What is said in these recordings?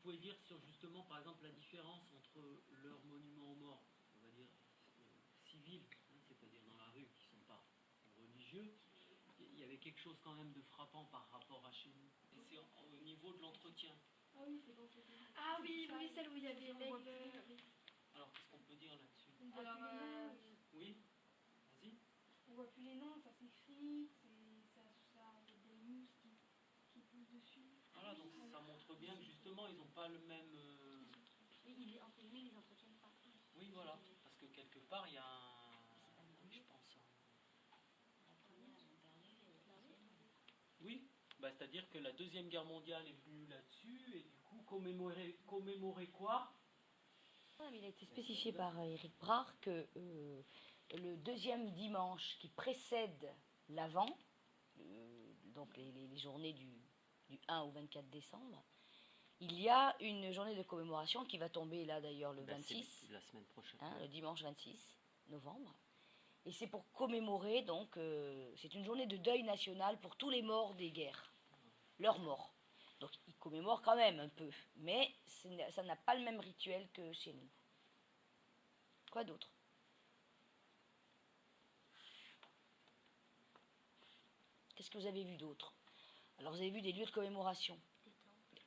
pouvez dire sur justement, par exemple, la différence entre leurs monuments aux morts, on va dire civils, hein, c'est-à-dire dans la rue, qui ne sont pas religieux, il y avait quelque chose quand même de frappant par rapport à chez nous. Et c'est au niveau de l'entretien. Ah oui, c'est bon. Ah oui, oui, celle où il y avait l'aigle. Alors, qu'est-ce qu'on peut dire là-dessus? Alors, oui, vas-y. On voit plus les noms, ça s'effrite, ça, il y a des mousses qui poussent dessus. Voilà, donc ça montre bien que justement, ils n'ont pas le même... Oui, entre guillemets, ils n'entretiennent pas. Oui, voilà, parce que quelque part, il y a un... Oui, je pense. Oui, bah, c'est-à-dire que la Deuxième Guerre mondiale est venue là-dessus, et du coup, commémorer quoi? Il a été spécifié par Éric Brard que le deuxième dimanche qui précède l'Avent, donc les journées du 1 au 24 décembre, il y a une journée de commémoration qui va tomber là d'ailleurs le 26, la semaine prochaine, le dimanche 26 novembre. Et c'est pour commémorer, donc c'est une journée de deuil national pour tous les morts des guerres, leurs morts. Donc ils commémorent quand même un peu, mais ça n'a pas le même rituel que chez nous. Quoi d'autre? Qu'est-ce que vous avez vu d'autre? Alors vous avez vu des lieux de commémoration.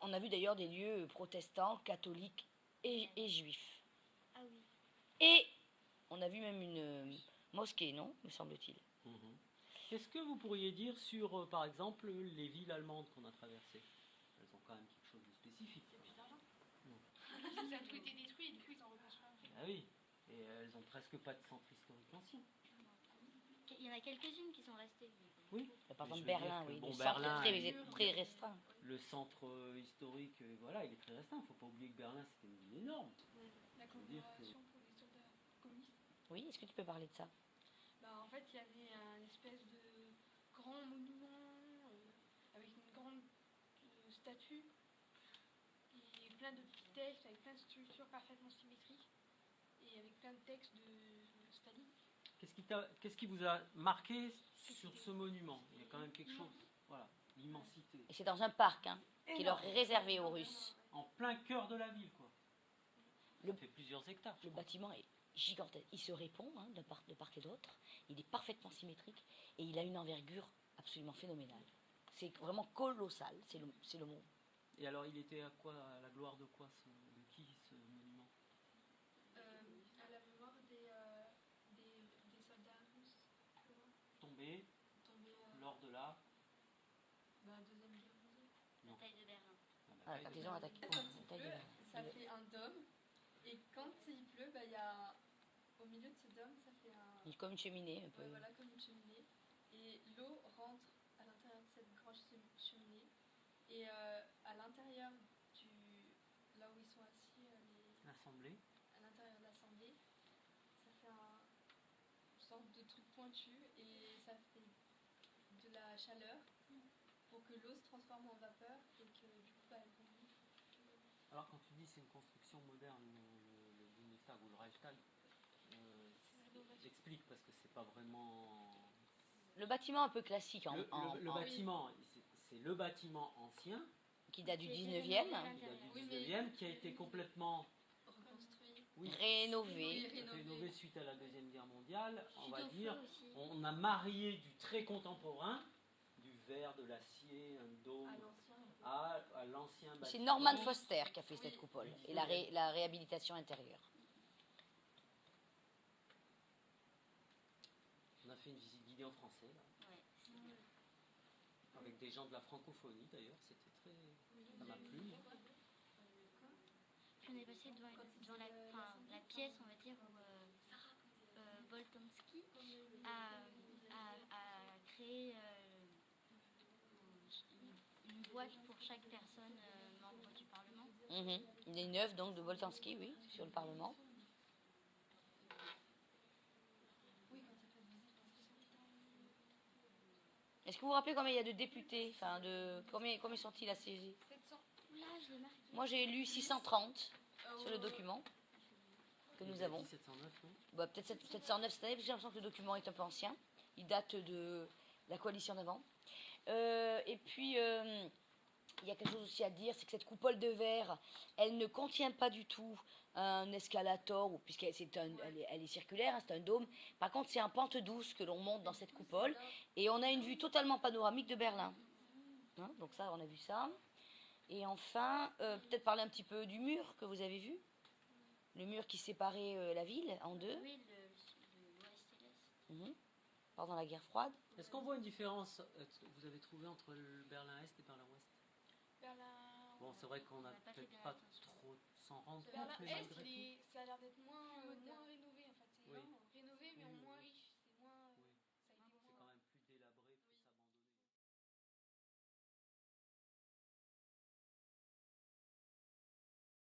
On a vu d'ailleurs des lieux protestants, catholiques et juifs. Ah oui. Et on a vu même une mosquée, non, me semble-t-il. Qu'est-ce que vous pourriez dire sur, par exemple, les villes allemandes qu'on a traversées? Elles ont quand même quelque chose de spécifique. C'est plus d'argent. Ça a tout été détruit et du coup ils en reconstruisent. Ah oui, et elles ont presque pas de centre historique ancien. Il y en a quelques-unes qui sont restées. Oui. Par exemple Berlin, oui, bon, le Berlin, centre très restreint. Le centre historique, voilà, il est très restreint. Il ne faut pas oublier que Berlin, c'était une ville énorme. La commémoration pour les soldats communistes. Oui, est-ce que tu peux parler de ça? En fait, il y avait un espèce de grand monument avec une grande statue et plein de petits textes avec plein de structures parfaitement symétriques et avec plein de textes de Staline. Qu'est-ce qui vous a marqué sur ce monument? Il y a quand même quelque chose. Voilà, l'immensité. Et c'est dans un parc, hein, qui leur est réservé aux Russes. En plein cœur de la ville, quoi. Ça fait plusieurs hectares. Le bâtiment est gigantesque. Il se répond hein, de part et d'autre. Il est parfaitement symétrique et il a une envergure absolument phénoménale. C'est vraiment colossal, c'est le mot. Et alors, il était à quoi, à la gloire de quoi, de qui ce monument? À la mémoire des soldats russes Tombés lors de la Deuxième Guerre mondiale. La taille de Berlin. Ah, quand ils ont attaqué. Quand il pleut, ça fait un dôme. Et quand il pleut, il y a au milieu de ce dôme, ça fait un... Comme une cheminée, un peu. Ouais, voilà, comme une cheminée. Et l'eau rentre à l'intérieur de cette grande cheminée. Et à l'intérieur là où ils sont assis, l'Assemblée, à l'intérieur de l'Assemblée, ça fait une sorte de truc pointu et ça fait de la chaleur pour que l'eau se transforme en vapeur et que du coup, elle brûle. Alors quand tu dis c'est une construction moderne, le Bundestag ou le Reichstag, j'explique parce que c'est pas vraiment... Le bâtiment un peu classique. Le bâtiment, c'est le bâtiment ancien. Qui date du 19e. Qui a été complètement... reconstruit. Rénové suite à la Deuxième Guerre mondiale. On va dire, on a marié du très contemporain, du verre, de l'acier, un dôme, à l'ancien bâtiment. C'est Norman Foster qui a fait cette coupole et la réhabilitation intérieure. On a fait une visite guidée en français, là. Ouais. Avec des gens de la francophonie d'ailleurs, c'était très... ça m'a plu. Puis on est passé devant la pièce, on va dire, où Boltanski a créé une boîte pour chaque personne membre du Parlement. Il y a une œuvre donc de Boltanski, oui, sur le Parlement. Est-ce que vous vous rappelez combien il y a de députés, combien sont-ils à siéger? 700. Là, je l'ai marqué. Moi j'ai lu 630 sur le document que nous avons. 709, non? Peut-être 709 cette année, parce que j'ai l'impression que le document est un peu ancien. Il date de la coalition d'avant. Et puis, il y a quelque chose aussi à dire, c'est que cette coupole de verre, elle ne contient pas du tout un escalator, puisqu'elle elle est circulaire, hein, c'est un dôme. Par contre, c'est en pente douce que l'on monte dans cette coupole, et on a une vue totalement panoramique de Berlin. Hein, donc ça, on a vu ça. Et enfin, peut-être parler un petit peu du mur que vous avez vu. Le mur qui séparait la ville en deux. Oui, l'ouest et l'est. Mhm. Pendant la guerre froide. Est-ce qu'on voit une différence, vous avez trouvé, entre le Berlin-Est et Berlin-Ouest? Berlin. Bon, c'est vrai qu'on On n'a n'a pas fait peut-être bien pas attention. trop s'en rendre compte, Berlin mais Est, malgré tout. ça a l'air d'être moins rénové en fait. C'est Oui. vraiment